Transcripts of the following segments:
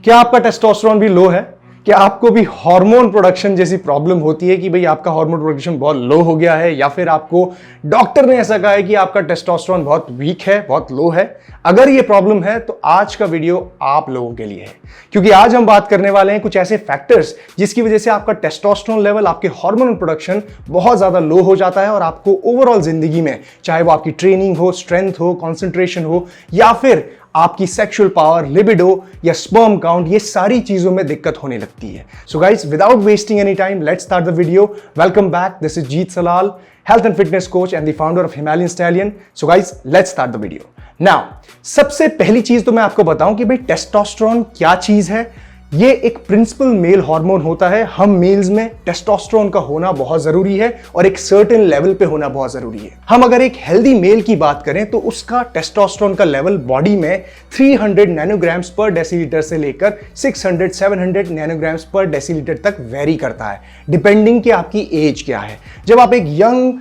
क्या आपका टेस्टोस्टेरोन भी लो है? क्या आपको भी हार्मोन प्रोडक्शन जैसी प्रॉब्लम होती है कि भाई आपका हार्मोन प्रोडक्शन बहुत लो हो गया है, या फिर आपको डॉक्टर ने ऐसा कहा है कि आपका टेस्टोस्टेरोन बहुत वीक है, बहुत लो है? अगर ये प्रॉब्लम है तो आज का वीडियो आप लोगों के लिए है, क्योंकि आज हम बात करने वाले हैं कुछ ऐसे फैक्टर्स जिसकी वजह से आपका टेस्टोस्टेरोन लेवल, आपके हार्मोन प्रोडक्शन बहुत ज्यादा लो हो जाता है और आपको ओवरऑल जिंदगी में, चाहे वो आपकी ट्रेनिंग हो, स्ट्रेंथ हो, कॉन्सेंट्रेशन हो, या फिर आपकी सेक्सुअल पावर, लिबिडो या स्पर्म काउंट, ये सारी चीजों में दिक्कत होने लगती है। So guys, without wasting any time, let's start the video. Welcome back, this is Jeet Salal, health and fitness coach and the founder of Himalayan stallion. So guys, let's start the video now. सबसे पहली चीज तो मैं आपको बताऊं कि भाई testosterone क्या चीज है। ये एक प्रिंसिपल मेल हार्मोन होता है। हम मेल्स में टेस्टोस्टेरोन का होना बहुत जरूरी है और एक सर्टेन लेवल पे होना बहुत जरूरी है। हम अगर एक हेल्दी मेल की बात करें तो उसका टेस्टोस्टेरोन का लेवल बॉडी में 300 नैनोग्राम्स पर डेसीलीटर से लेकर 600-700 नैनोग्राम्स पर डेसीलीटर तक वेरी करता है, डिपेंडिंग कि आपकी एज क्या है। जब आप एक यंग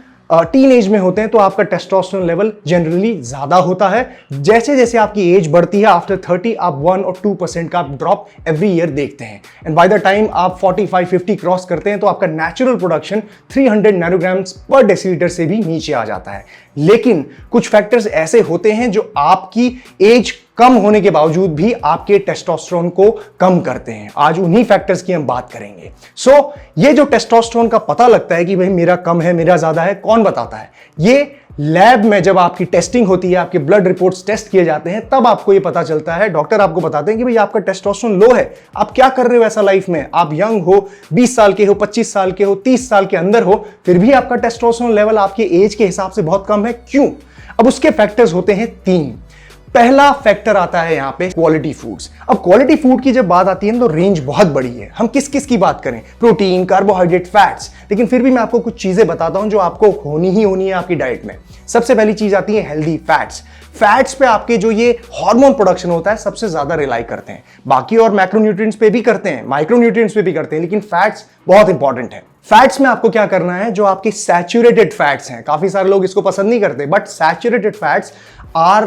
टीन एज में होते हैं तो आपका टेस्टोस्टेरोन लेवल जनरली ज्यादा होता है। जैसे जैसे आपकी एज बढ़ती है, आफ्टर 30 आप 1 और 2% का ड्रॉप एवरी ईयर देखते हैं। एंड बाय द टाइम आप 45-50 क्रॉस करते हैं तो आपका नेचुरल प्रोडक्शन 300 नैनोग्राम्स पर डेसीलीटर से भी नीचे आ जाता है। लेकिन कुछ फैक्टर्स ऐसे होते हैं जो आपकी एज कम होने के बावजूद भी आपके टेस्टोस्टेरोन को कम करते हैं। आज उन्हीं फैक्टर्स की हम बात करेंगे। सो ये जो टेस्टोस्टेरोन का पता लगता है कि भाई मेरा कम है, मेरा ज्यादा है, कौन बताता है? ये लैब में जब आपकी टेस्टिंग होती है, आपके ब्लड रिपोर्ट्स टेस्ट किए जाते हैं, तब आपको ये पता चलता है। डॉक्टर आपको बताते हैं कि भाई आपका टेस्टोस्टेरोन लो है। आप क्या कर रहे हो ऐसा लाइफ में? आप यंग हो, 20 साल के हो, 25 साल के हो, 30 साल के अंदर हो, फिर भी आपका टेस्टोस्टेरोन लेवल आपके एज के हिसाब से बहुत कम है। क्यों? अब उसके फैक्टर्स होते हैं 3। पहला फैक्टर आता है यहां पे क्वालिटी फूड्स। अब क्वालिटी फूड की जब बात आती है तो रेंज बहुत बड़ी है। हम किस किस की बात करें? Protein, carbohydrate, fats. लेकिन फिर भी मैं आपको कुछ चीजें बताता हूं जो आपको होनी ही होनी है आपकी डाइट में। सबसे पहली चीज आती है हेल्दी फैट्स। फैट्स पे आपके जो ये हार्मोन प्रोडक्शन होता है सबसे ज्यादा रिलाई करते हैं। बाकी और मैक्रोन्यूट्रिएंट्स पे भी करते हैं, माइक्रोन्यूट्रिएंट्स पे भी करते हैं, लेकिन फैट्स बहुत इंपॉर्टेंट है। फैट्स में आपको क्या करना है? जो आपके सैचुरेटेड फैट्स हैं, काफी सारे लोग इसको पसंद नहीं करते, but saturated fats are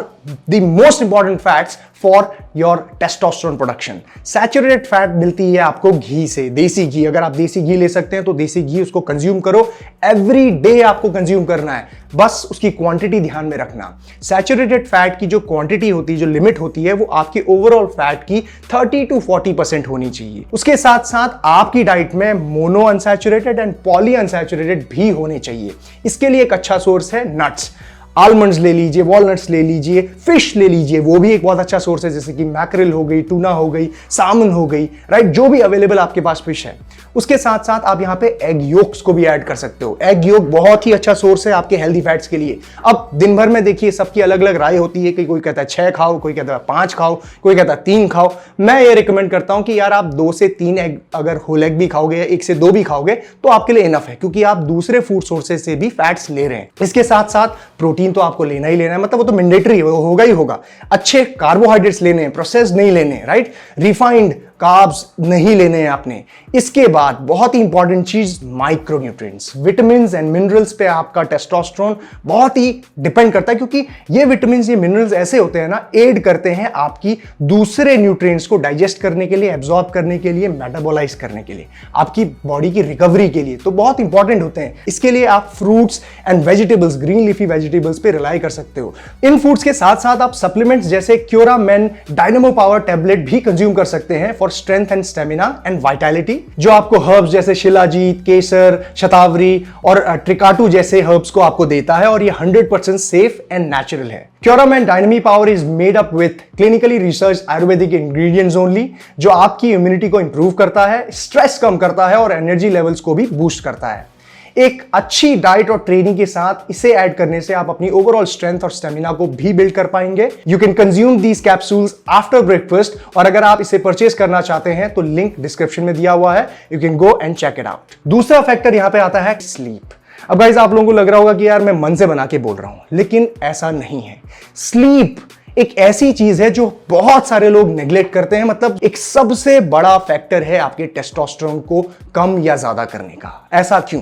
the most important fats for your testosterone production. Saturated fat मिलती है आपको घी से, देसी घी। अगर आप देसी घी ले सकते हैं तो देसी घी उसको कंज्यूम करो। एवरी डे आपको कंज्यूम करना है, बस उसकी क्वांटिटी ध्यान में रखना। सैचुरेटेड फैट की जो क्वांटिटी होती है, जो लिमिट होती है, वो आपकी ओवरऑल फैट की 30-40% होनी चाहिए। उसके साथ साथ आपकी डाइट में mono unsaturated and poly unsaturated भी होने चाहिए। इसके लिए एक अच्छा सोर्स है नट्स। आलमंड्स ले लीजिए, वॉलनट्स ले लीजिए, फिश ले लीजिए, वो भी एक बहुत अच्छा सोर्स है, जैसे कि मैक्रिल हो गई, टूना हो गई, सामन हो गई, राइट? जो भी अवेलेबल आपके पास फिश है। उसके साथ साथ आप यहां पे एग योक्स को भी ऐड कर सकते हो। एग योक बहुत ही अच्छा सोर्स है आपके हेल्दी फैट्स के लिए। अब दिन भर में देखिए सबकी अलग अलग राय होती है कि कोई कहता है 6 खाओ, कोई कहता है 5 खाओ, कोई कहता है 3 खाओ। मैं ये रिकमेंड करता हूं कि यार आप 2 से 3 एग, अगर होल एग भी खाओगे, 1 से 2 भी खाओगे तो आपके लिए इनफ है, क्योंकि आप दूसरे फूड सोर्सेज से भी फैट्स ले रहे हैं। इसके साथ साथ प्रोटीन तो आपको लेना ही लेना है, मतलब वो तो मैंडेटरी होगा ही होगा। अच्छे कार्बोहाइड्रेट्स लेने हैं, प्रोसेस्ड नहीं लेने, राइट? रिफाइंड कार्ब्स नहीं लेने हैं आपने। इसके बाद बहुत ही इंपॉर्टेंट चीज, माइक्रोन्यूट्रिएंट्स, विटामिन्स एंड मिनरल्स पे आपका टेस्टोस्टेरोन बहुत ही डिपेंड करता है, क्योंकि ये विटामिन्स, ये मिनरल्स ऐसे होते हैं ना, एड करते हैं आपकी दूसरे न्यूट्रिएंट्स को डाइजेस्ट करने के लिए, एब्जॉर्ब करने के लिए, मेटाबोलाइज करने के लिए, आपकी बॉडी की रिकवरी के लिए, तो बहुत इंपॉर्टेंट होते हैं। इसके लिए आप fruits and vegetables, green leafy vegetables पे रिलाई कर सकते हो। इन फूड्स के साथ साथ आप सप्लीमेंट्स जैसे क्योरामेन डायनामो पावर टैबलेट भी कंज्यूम कर सकते हैं for strength and stamina and vitality, जो आपको हर्ब्स जैसे शिलाजीत, केसर, शतावरी और ट्रिकाटू जैसे हर्ब्स को आपको देता है, और ये 100% सेफ एंड नेचुरल है। क्योरामेन डायनामी power is made up with clinically research Ayurvedic ingredients only, जो आपकी इम्यूनिटी को इंप्रूव करता है, स्ट्रेस कम करता है और एनर्जी लेवल्स को भी बूस्ट करता है। एक अच्छी डाइट और ट्रेनिंग के साथ इसे ऐड करने से आप अपनी ओवरऑल स्ट्रेंथ और स्टेमिना को भी बिल्ड कर पाएंगे। You can consume these capsules after breakfast, और अगर आप इसे परचेज करना चाहते हैं तो लिंक डिस्क्रिप्शन में दिया हुआ है, you can go and check it out. दूसरा फैक्टर यहां पे आता है स्लीप। अब गाइस, आप लोगों को लग रहा होगा कि यार मैं मन से बना के बोल रहा हूं, लेकिन ऐसा नहीं है। स्लीप एक ऐसी चीज है जो बहुत सारे लोग नेग्लेक्ट करते हैं, मतलब एक सबसे बड़ा फैक्टर है आपके टेस्टोस्टेरोन को कम या ज्यादा करने का। ऐसा क्यों?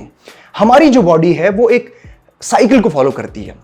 हमारी जो बॉडी है वो एक साइकिल को फॉलो करती है।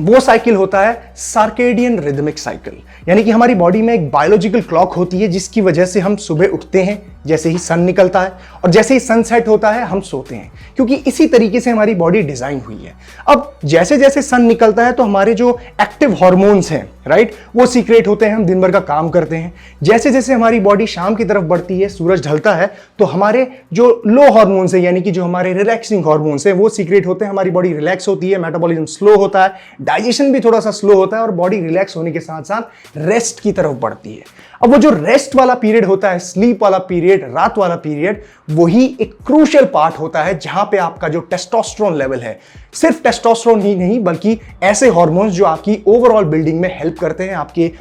वो साइकिल होता है सर्केडियन रिदमिक साइकिल, यानी कि हमारी बॉडी में एक बायोलॉजिकल क्लॉक होती है जिसकी वजह से हम सुबह उठते हैं जैसे ही सन निकलता है और जैसे ही सनसेट होता है हम सोते हैं, क्योंकि इसी तरीके से हमारी बॉडी डिजाइन हुई है। अब जैसे जैसे सन निकलता है तो हमारे जो एक्टिव हार्मोन्स हैं, राइट, वो सीक्रेट होते हैं, हम दिन भर का काम करते हैं। जैसे जैसे हमारी बॉडी शाम की तरफ बढ़ती है, सूरज ढलता है, तो हमारे जो लो हार्मोन्स हैं यानी कि जो हमारे रिलैक्सिंग हार्मोन्स हैं वो सीक्रेट होते हैं, हमारी बॉडी रिलैक्स होती है, मेटाबॉलिज्म स्लो होता है, डाइजेशन भी थोड़ा सा स्लो होता है और बॉडी रिलैक्स होने के साथ साथ रेस्ट की तरफ बढ़ती है। अब वो जो रेस्ट वाला पीरियड होता है, स्लीप वाला पीरियड, रात वाला पीरियड, वही एक क्रूशियल पार्ट होता है जहां पे आपका जो टेस्टोस्टेरोन लेवल है, सिर्फ टेस्टोस्टेरोन ही नहीं बल्कि ऐसे हार्मोन्स जो आपकी ओवरऑल बिल्डिंग में हेल्प करते हैं, आपके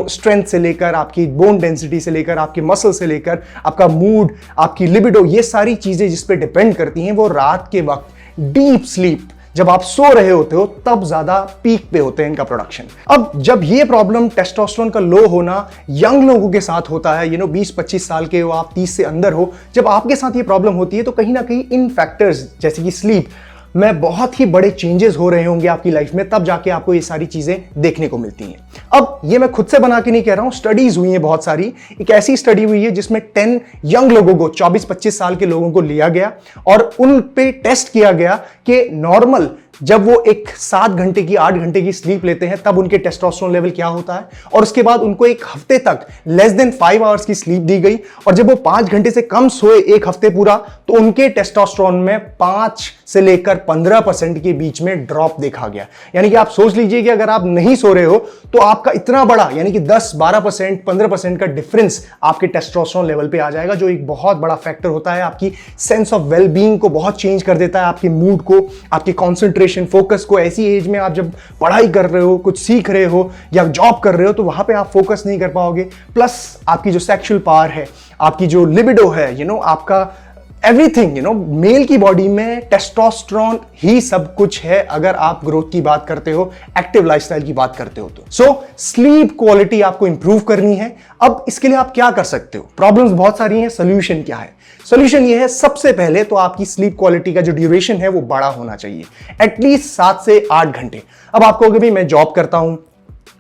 स्ट्रेंथ से लेकर, आपकी बोन डेंसिटी से लेकर, आपके मसल से लेकर, आपका मूड, आपकी लिबिडो, ये सारी चीजें जिस पे डिपेंड करती हैं वो रात के वक्त डीप स्लीप जब आप सो रहे होते हो तब ज्यादा पीक पे होते हैं इनका प्रोडक्शन। अब जब ये प्रॉब्लम टेस्टोस्टेरोन का लो होना यंग लोगों के साथ होता है, 20-25 साल के हो आप, 30 से अंदर हो, जब आपके साथ ये प्रॉब्लम होती है तो कहीं ना कहीं इन फैक्टर्स जैसे कि स्लीप में बहुत ही बड़े चेंजेस हो रहे होंगे आपकी लाइफ में, तब जाके आपको ये सारी चीजें देखने को मिलती हैं। अब ये मैं खुद से बना के नहीं कह रहा हूं, स्टडीज हुई हैं बहुत सारी। एक ऐसी स्टडी हुई है जिसमें 10 यंग लोगों को, 24-25 साल के लोगों को लिया गया और उन पे टेस्ट किया गया कि नॉर्मल जब वो एक 7 घंटे की 8 घंटे की स्लीप लेते हैं तब उनके टेस्टोस्टेरोन लेवल क्या होता है, और उसके बाद उनको एक हफ्ते तक लेस देन 5 आवर्स की स्लीप दी गई और जब वो 5 घंटे से कम सोए एक हफ्ते पूरा तो उनके टेस्टोस्टेरोन में 5 से लेकर 15% के बीच में ड्रॉप देखा गया। यानी कि आप सोच लीजिए कि अगर आप नहीं सो रहे हो तो आपका इतना बड़ा यानी कि 10-12% 15% का डिफरेंस आपके टेस्टोस्टेरोन लेवल पे आ जाएगा, जो एक बहुत बड़ा फैक्टर होता है, आपकी सेंस ऑफ वेलबींग को बहुत चेंज कर देता है, आपके मूड को, आपकी कॉन्सेंट्रेशन, फोकस को। ऐसी एज में आप जब पढ़ाई कर रहे हो, कुछ सीख रहे हो या जॉब कर रहे हो तो वहां पे आप फोकस नहीं कर पाओगे। प्लस आपकी जो सेक्सुअल पावर है, आपकी जो लिबिडो है, आपका एवरीथिंग, मेल की बॉडी में टेस्टोस्टेरोन ही सब कुछ है अगर आप ग्रोथ की बात करते हो, एक्टिव लाइफस्टाइल की बात करते हो तो। सो स्लीप क्वालिटी आपको इंप्रूव करनी है। अब इसके लिए आप क्या कर सकते हो? प्रॉब्लम्स बहुत सारी हैं, सोल्यूशन क्या है? सोल्यूशन ये है, सबसे पहले तो आपकी स्लीप क्वालिटी का जो ड्यूरेशन है वो बड़ा होना चाहिए, एटलीस्ट 7 से 8 घंटे। अब आप कहोगे भाई मैं जॉब करता हूं,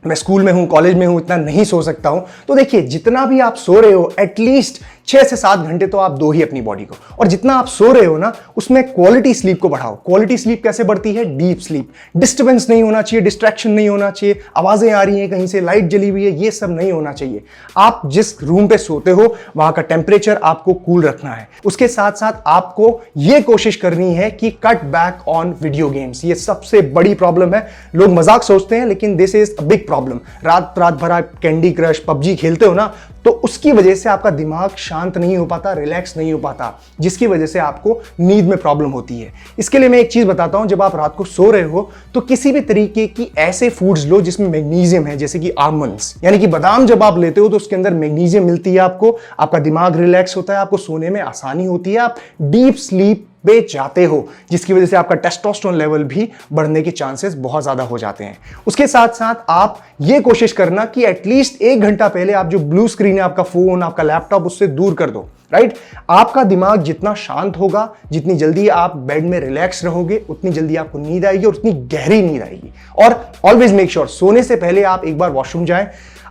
मैं स्कूल में हूं, कॉलेज में हूं, इतना नहीं सो सकता हूं, तो देखिए जितना भी आप सो रहे हो एटलीस्ट 6 से 7 घंटे तो आप दो ही अपनी बॉडी को, और जितना आप सो रहे हो ना उसमें क्वालिटी स्लीप को बढ़ाओ। क्वालिटी स्लीप कैसे बढ़ती है? Deep sleep. डिस्टर्बेंस नहीं होना चाहिए, डिस्ट्रैक्शन नहीं होना चाहिए, आवाजें आ रही हैं कहीं से, लाइट जली हुई है, ये सब नहीं होना चाहिए। आप जिस रूम पे सोते हो वहां का टेम्परेचर आपको कूल रखना है। उसके साथ साथ आपको ये कोशिश करनी है कि cut back on video games. ये सबसे बड़ी प्रॉब्लम है, लोग मजाक सोचते हैं लेकिन this is a big problem. रात भर आप कैंडी क्रश, पबजी खेलते हो ना, तो उसकी वजह से आपका दिमाग शांत नहीं हो पाता, रिलैक्स नहीं हो पाता, जिसकी वजह से आपको नींद में प्रॉब्लम होती है। इसके लिए मैं एक चीज बताता हूं, जब आप रात को सो रहे हो तो किसी भी तरीके की ऐसे फूड्स लो जिसमें मैग्नीशियम है, जैसे कि आलमंड्स, यानी कि बादाम जब आप लेते हो तो उसके अंदर मैग्नीशियम मिलती है आपको, आपका दिमाग रिलैक्स होता है, आपको सोने में आसानी होती है, आप डीप स्लीप पे जाते हो, जिसकी वजह से आपका टेस्टोस्टेरोन लेवल भी बढ़ने के चांसेस बहुत ज्यादा हो जाते हैं। उसके साथ साथ आप ये कोशिश करना कि एटलीस्ट 1 घंटा पहले आप जो ब्लू स्क्रीन है, आपका फोन, आपका लैपटॉप, उससे दूर कर दो, राइट? आपका दिमाग जितना शांत होगा, जितनी जल्दी आप बेड में रिलैक्स रहोगे, उतनी जल्दी आपको नींद आएगी और उतनी गहरी नींद आएगी। और ऑलवेज मेक श्योर सोने से पहले आप एक बार वॉशरूम जाएं,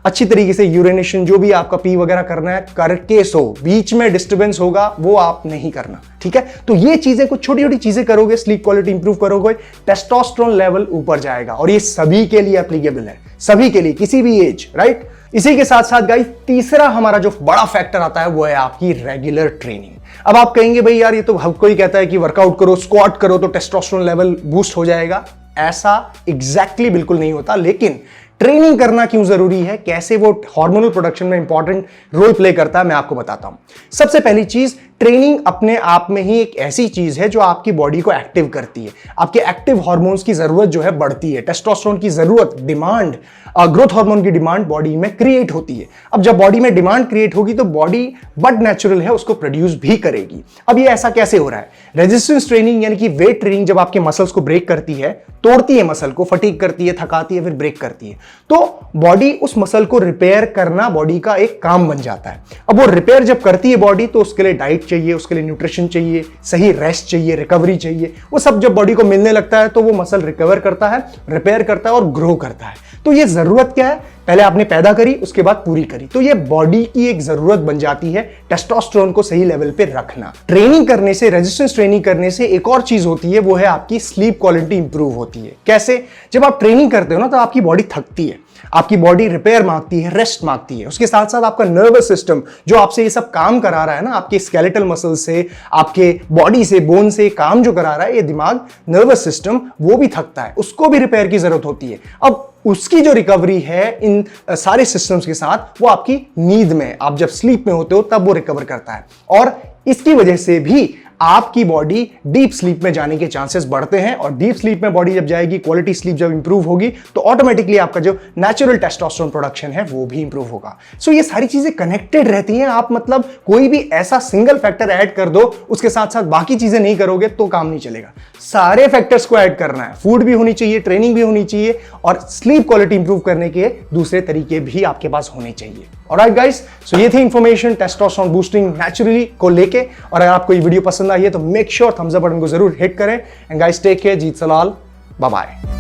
अच्छी तरीके से यूरिनेशन जो भी आपका पी वगैरह करना है करके सो, बीच में डिस्टर्बेंस होगा वो आप नहीं करना, ठीक है? तो ये चीजें, कुछ छोटी छोटी चीजें करोगे, स्लीप क्वालिटी इंप्रूव करोगे, टेस्टोस्टेरोन लेवल ऊपर जाएगा, और ये सभी के लिए एप्लीकेबल है, सभी के लिए, किसी भी एज, राइट? इसी के साथ साथ गाइस, तीसरा हमारा जो बड़ा फैक्टर आता है वो है आपकी रेगुलर ट्रेनिंग। अब आप कहेंगे भाई यार ये तो हर कोई कहता है कि वर्कआउट करो, स्क्वाट करो तो टेस्टोस्टेरोन लेवल बूस्ट हो जाएगा। ऐसा एग्जैक्टली बिल्कुल नहीं होता, लेकिन ट्रेनिंग करना क्यों जरूरी है, कैसे वो हार्मोनल प्रोडक्शन में इंपॉर्टेंट रोल प्ले करता है, मैं आपको बताता हूं। सबसे पहली चीज, ट्रेनिंग अपने आप में ही एक ऐसी चीज है जो आपकी बॉडी को एक्टिव करती है। आपके एक्टिव हार्मोन्स की जरूरत जो है बढ़ती है, टेस्टोस्टेरोन की जरूरत, डिमांड, ग्रोथ हार्मोन की डिमांड बॉडी में क्रिएट होती है। अब जब बॉडी में डिमांड क्रिएट होगी तो बॉडी बट नेचुरल है, उसको प्रोड्यूस भी करेगी। अब ये ऐसा कैसे हो रहा है? रेजिस्टेंस ट्रेनिंग यानी कि वेट ट्रेनिंग जब आपके मसल्स को ब्रेक करती है, तोड़ती है मसल को, फटीग करती है, थकाती है, फिर ब्रेक करती है, तो बॉडी उस मसल को रिपेयर करना बॉडी का एक काम बन जाता है। अब वो रिपेयर जब करती है बॉडी तो उसके लिए डाइट चाहिए, उसके लिए न्यूट्रिशन चाहिए, सही रेस्ट चाहिए, रिकवरी चाहिए, वो सब जब बॉडी को मिलने लगता है तो वो मसल रिकवर करता है, रिपेयर करता है और ग्रो करता है। तो ये जरूरत क्या है, पहले आपने पैदा करी, उसके बाद पूरी करी, तो ये बॉडी की एक जरूरत बन जाती है टेस्टोस्टेरोन को सही लेवल पे रखना। ट्रेनिंग करने से, रेजिस्टेंस ट्रेनिंग करने से एक और चीज होती है, वो है आपकी स्लीप क्वालिटी इंप्रूव होती है। कैसे? जब आप ट्रेनिंग करते हो ना तो आपकी बॉडी थकती है, आपकी बॉडी रिपेयर मांगती है, रेस्ट मांगती है। उसके साथ साथ आपका नर्वस सिस्टम जो आपसे ये सब काम करा रहा है ना, आपके स्केलेटल मसल से, आपके बॉडी से, बोन से काम जो करा रहा है, ये दिमाग, नर्वस सिस्टम, वो भी थकता है, उसको भी रिपेयर की जरूरत होती है। अब उसकी जो रिकवरी है इन सारे सिस्टम्स के साथ, वो आपकी नींद में, आप जब स्लीप में होते हो तब वो रिकवर करता है। और इसकी वजह से भी आपकी बॉडी डीप स्लीप में जाने के चांसेस बढ़ते हैं, और डीप स्लीप में बॉडी जब जाएगी, क्वालिटी स्लीप जब इंप्रूव होगी, तो ऑटोमेटिकली आपका जो नेचुरल टेस्टोस्टेरोन प्रोडक्शन है वो भी इंप्रूव होगा। सो ये सारी चीजें कनेक्टेड रहती हैं। आप मतलब कोई भी ऐसा सिंगल फैक्टर ऐड कर दो, उसके साथ साथ बाकी चीजें नहीं करोगे तो काम नहीं चलेगा। सारे फैक्टर्स को ऐड करना है, फूड भी होनी चाहिए, ट्रेनिंग भी होनी चाहिए, और स्लीप क्वालिटी इंप्रूव करने के दूसरे तरीके भी आपके पास होने चाहिए। ऑलराइट गाइस, सो ये थी इंफॉर्मेशन टेस्टोस्टेरोन बूस्टिंग नेचुरली को लेके। और अगर आपको ये वीडियो पसंद आई है तो make sure thumbs up button को जरूर हिट करें। And guys take care, Jeet Salal, bye bye.